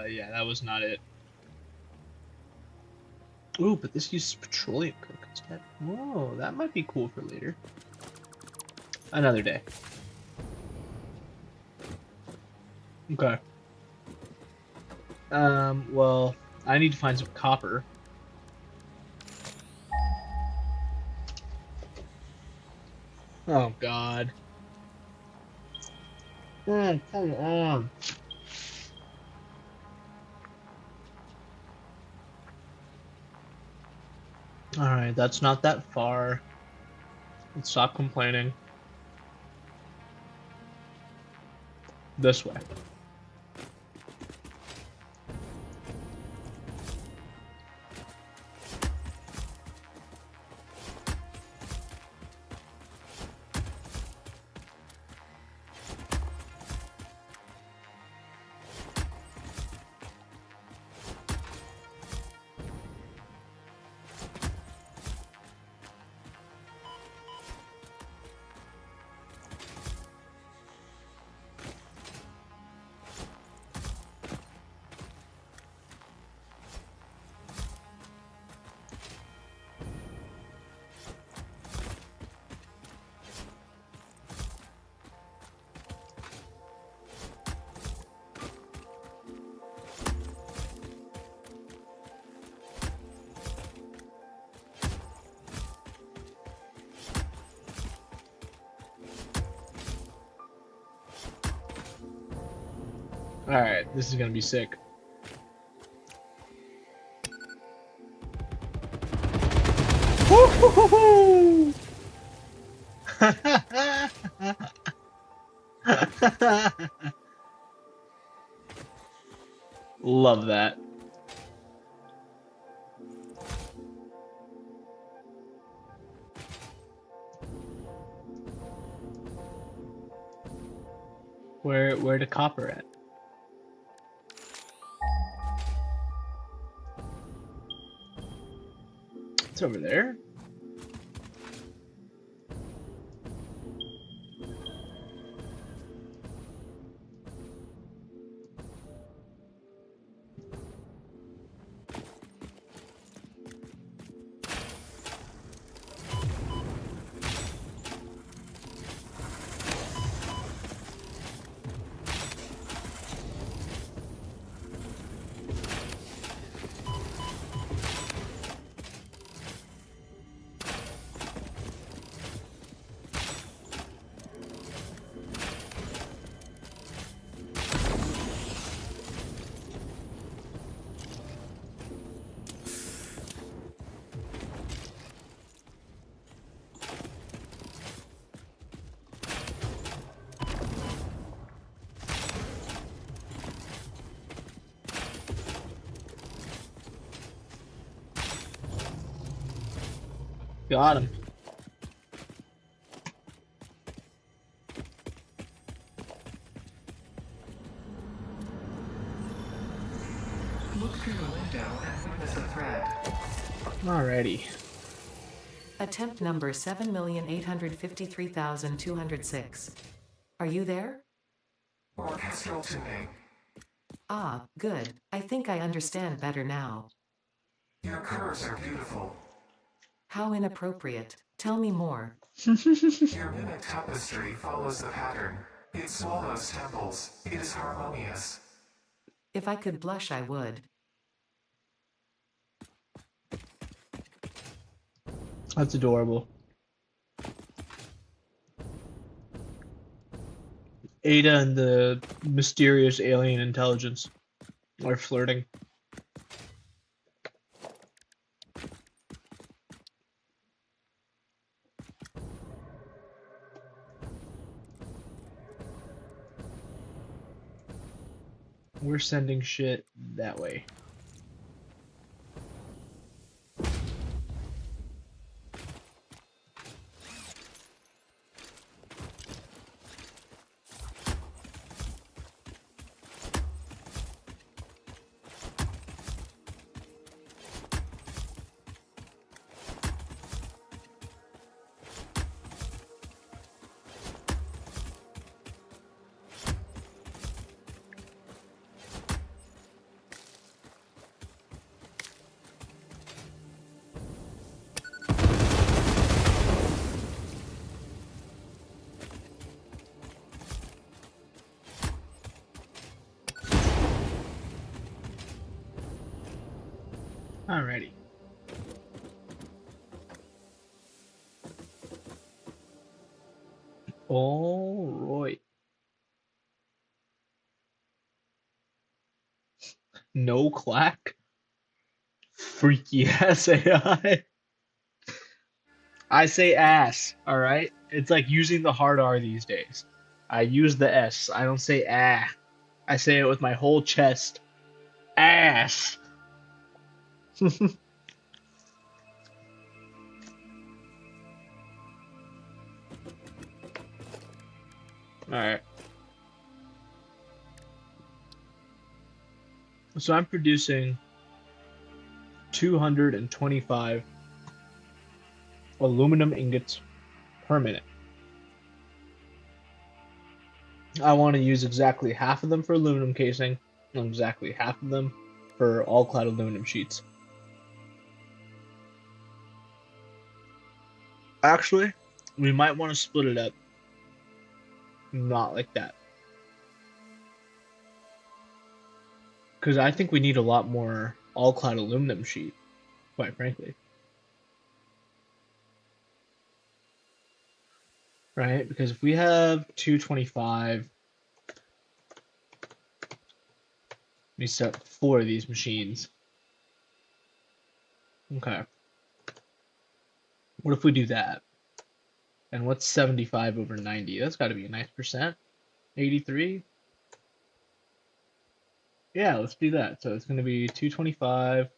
Yeah, that was not it. Ooh, but this uses petroleum coke instead. Whoa, that might be cool for later. Another day. Okay. Well, I need to find some copper. Oh, God. Oh, come on. Alright, that's not that far. Let's stop complaining. This way. Alright, this is gonna be sick. Woo-hoo-hoo-hoo! Love that. Where the copper at? It's over there. Got him. Look through the window and witness a threat. Alrighty. Attempt number 7,853,206. Are you there? Orchestral tuning. Ah, good. I think I understand better now. Your curves are beautiful. How inappropriate. Tell me more. Your mimic tapestry follows the pattern. It swallows temples. It is harmonious. If I could blush, I would. That's adorable. Ada and the mysterious alien intelligence are flirting. We're sending shit that way. Alrighty. Alright. No clack? Freaky ass AI. I say ass, alright? It's like using the hard R these days. I use the S. I don't say ah. I say it with my whole chest. Ass. Alright. So I'm producing 225 aluminum ingots per minute. I want to use exactly half of them for aluminum casing and exactly half of them for all-clad aluminum sheets. Actually, we might want to split it up. Not like that. Because I think we need a lot more all-clad aluminum sheet, quite frankly. Right? Because if we have 225, we set 4 of these machines. Okay. What if we do that? And what's 75 over 90? That's got to be a nice percent. 83? Yeah, let's do that. So it's going to be 225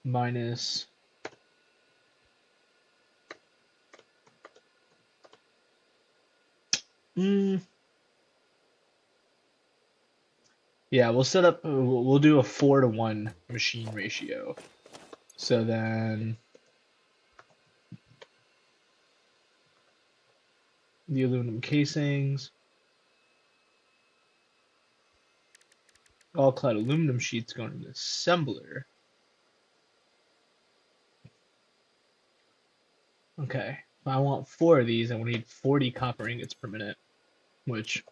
minus yeah, we'll set up, we'll do a 4-to-1 machine ratio. So then the aluminum casings, all clad aluminum sheets going to the assembler. Okay, if I want 4 of these, I will need 40 copper ingots per minute, which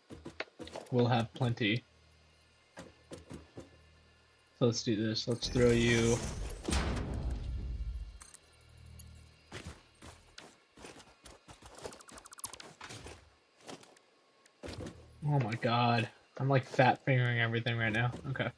we'll have plenty. So let's do this. Let's throw you oh my god. I'm like fat fingering everything right now. Okay.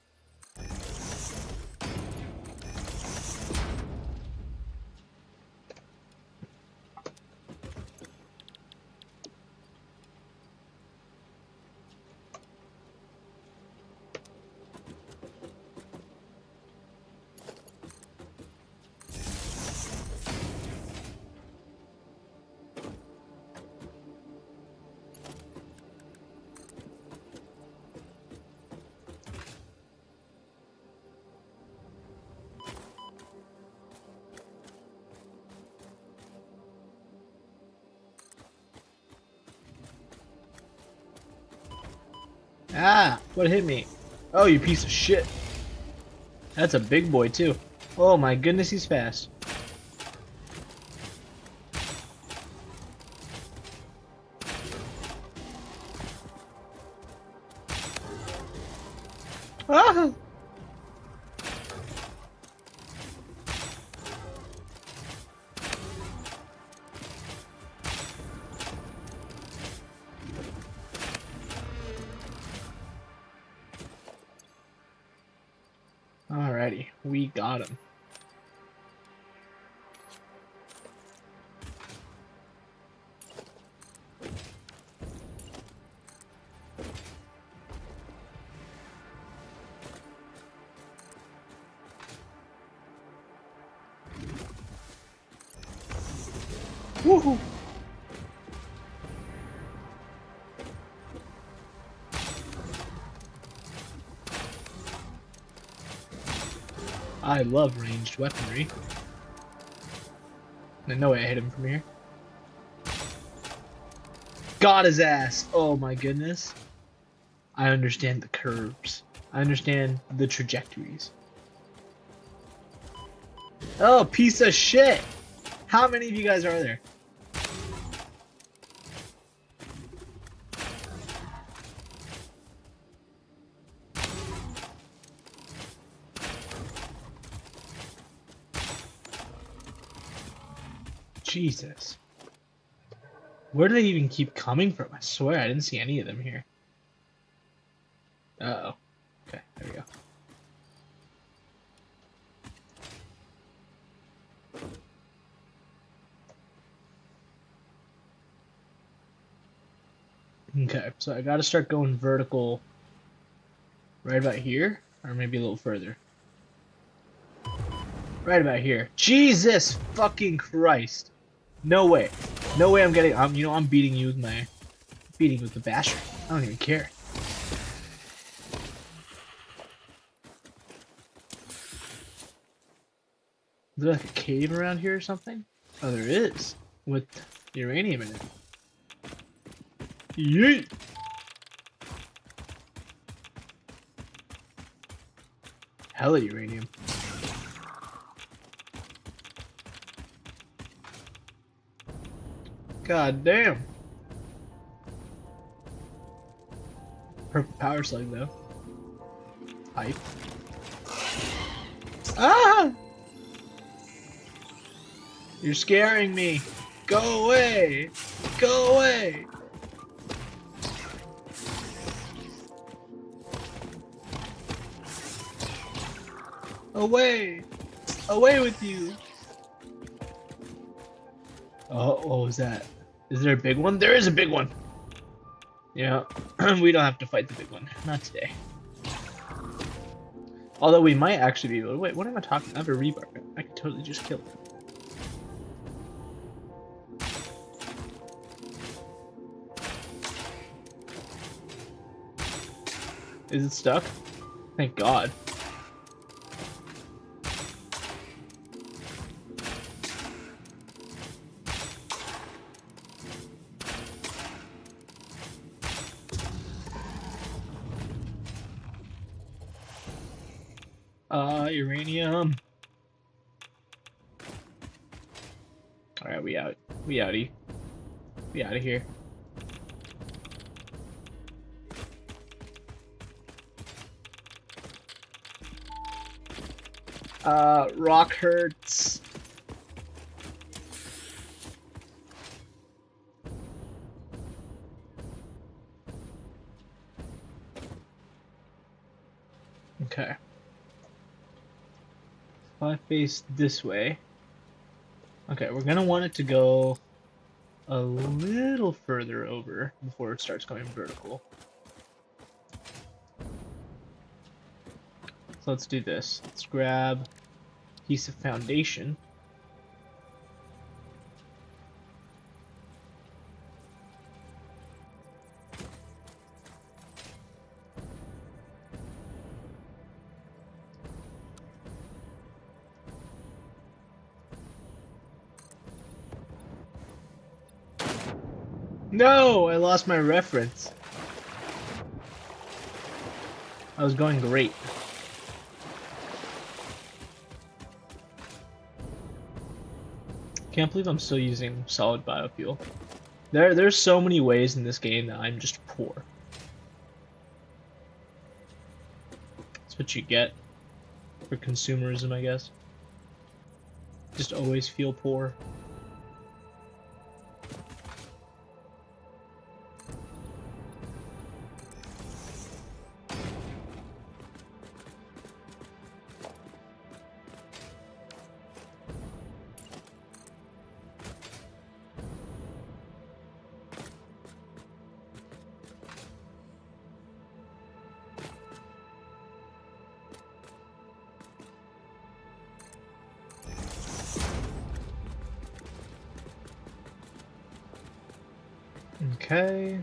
Ah, what hit me? Oh, you piece of shit. That's a big boy too. Oh my goodness, he's fast. Ah! Alrighty, we got him. Woohoo! I love ranged weaponry. No way I hit him from here. Got his ass! Oh my goodness. I understand the curves. I understand the trajectories. Oh, piece of shit! How many of you guys are there? Jesus. Where do they even keep coming from? I swear I didn't see any of them here. Uh-oh. Okay, there we go. Okay, so I gotta start going vertical right about here, or maybe a little further. Right about here. Jesus fucking Christ. No way. No way I'm getting, I'm beating you with the basher. I don't even care. Is there like a cave around here or something? Oh, there is. With uranium in it. Yeet! Hella uranium. God damn. Purple power slug though. Hype. Ah! You're scaring me. Go away. Go away. Away. Away with you. Oh, what was that? Is there a big one? There is a big one! Yeah, we don't have to fight the big one. Not today. Although we might actually be able to... Wait, what am I talking? I have a rebar. I can totally just kill it. Is it stuck? Thank God. Uranium. Alright, we out. We outie. We out of here. Rock hurts. Okay. If I face this way. Okay, we're gonna want it to go a little further over before it starts going vertical. So let's do this. Let's grab a piece of foundation. No, I lost my reference. I was going great. Can't believe I'm still using solid biofuel. There's so many ways in this game that I'm just poor. That's what you get for consumerism, I guess. Just always feel poor. Okay.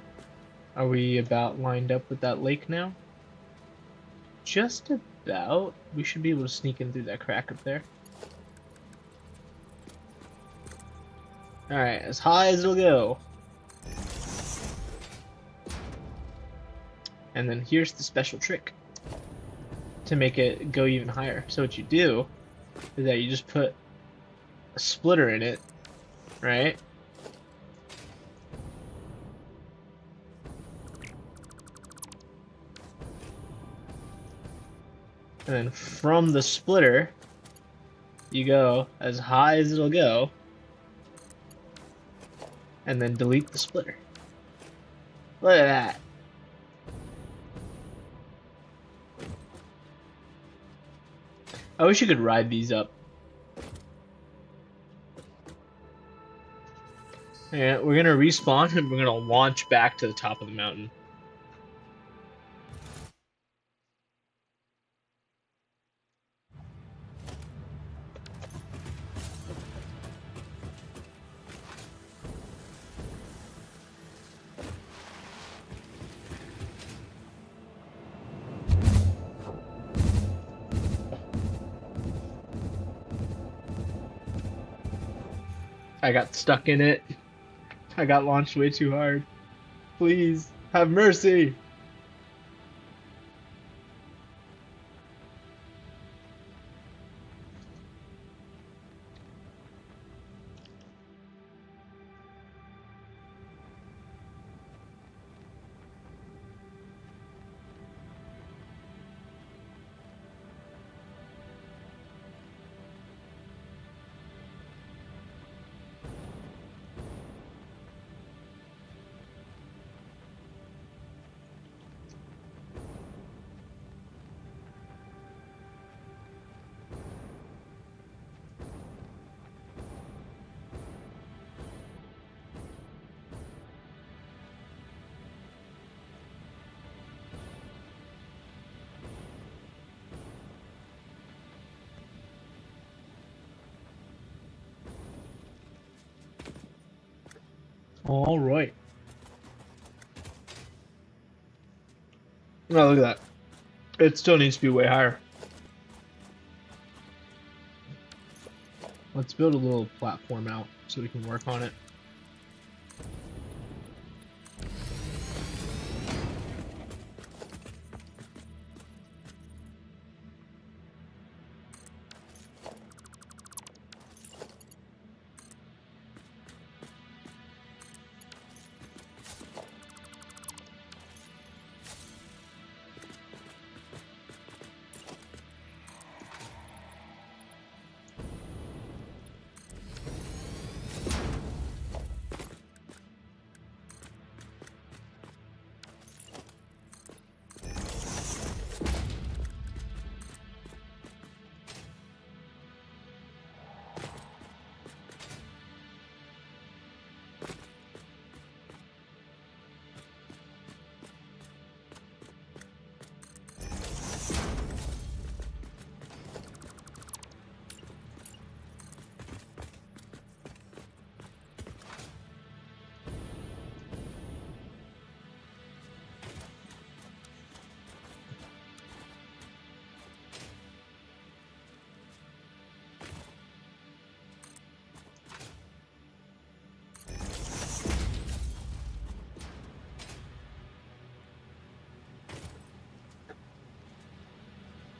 Are we about lined up with that lake now? Just about. We should be able to sneak in through that crack up there. Alright, as high as it'll go. And then here's the special trick to make it go even higher. So what you do is that you just put a splitter in it, right? And then from the splitter, you go as high as it'll go, and then delete the splitter. Look at that. I wish you could ride these up. And we're gonna respawn and we're gonna launch back to the top of the mountain. I got stuck in it. I got launched way too hard. Please, have mercy. All right. Oh, look at that. It still needs to be way higher. Let's build a little platform out so we can work on it.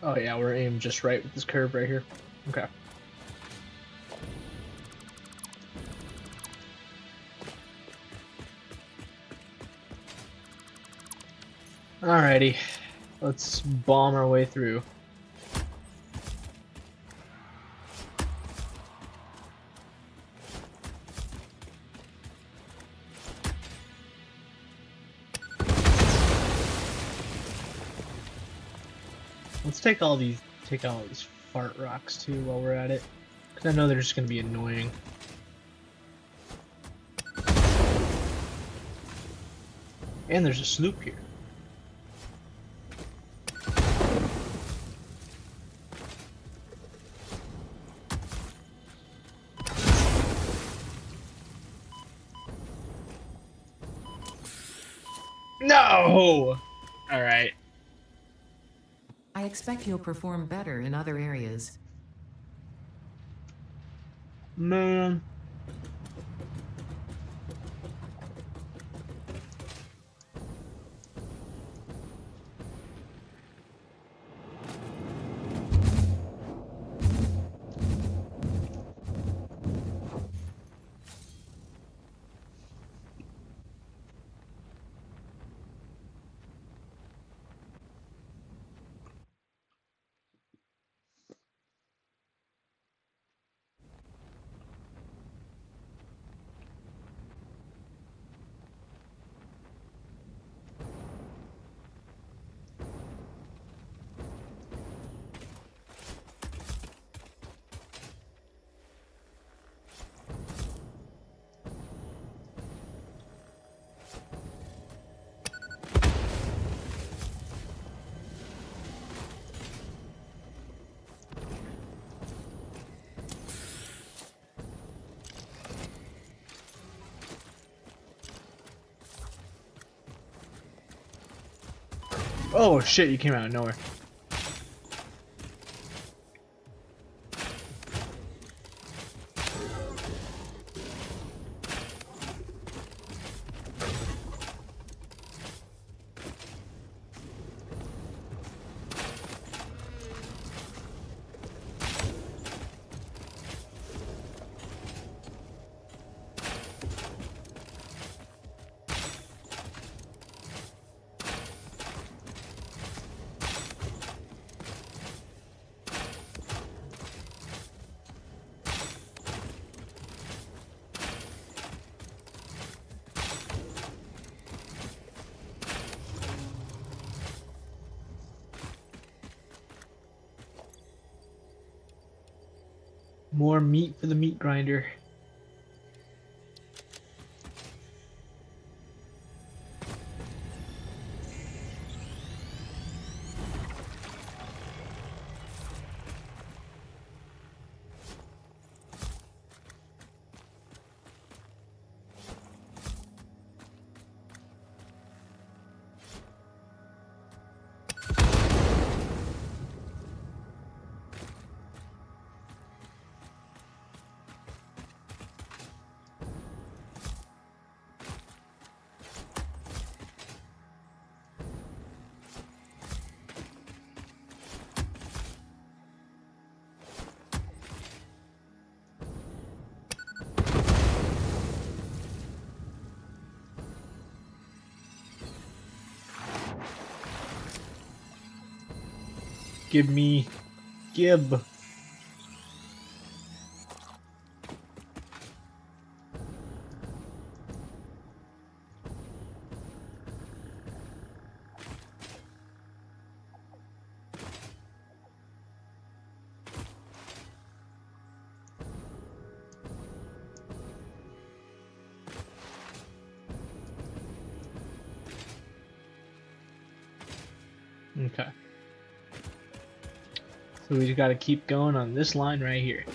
Oh yeah, we're aimed just right with this curve right here. Okay. Alrighty, let's bomb our way through. Let's take all these fart rocks too while we're at it, because I know they're just gonna be annoying. And there's a sloop here. No! Alright. I expect you'll perform better in other areas. Man. Oh shit, you came out of nowhere. More meat for the meat grinder. Give me Gib. Okay. So we just gotta keep going on this line right here.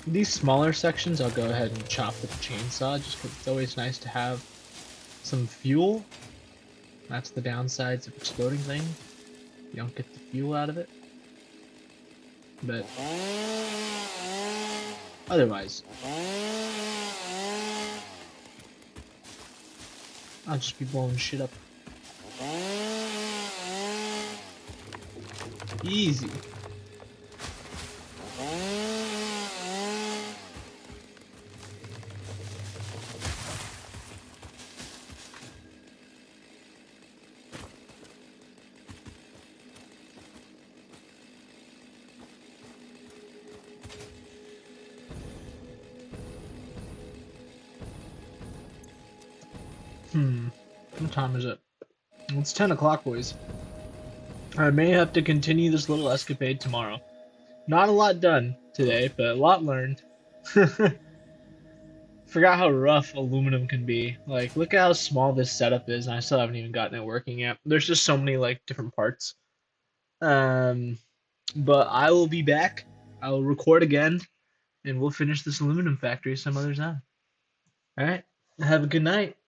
These smaller sections I'll go ahead and chop with the chainsaw just because it's always nice to have some fuel. That's the downsides of exploding things. You don't get the fuel out of it. But otherwise, I'll just be blowing shit up. Easy. What time is it? It's 10 o'clock, boys. I may have to continue this little escapade tomorrow. Not a lot done today, but a lot learned. Forgot how rough aluminum can be. Like, look at how small this setup is, and I still haven't even gotten it working yet. There's just so many, like, different parts. Um, but I will be back. I will record again, and we'll finish this aluminum factory some other time. All right. Have a good night.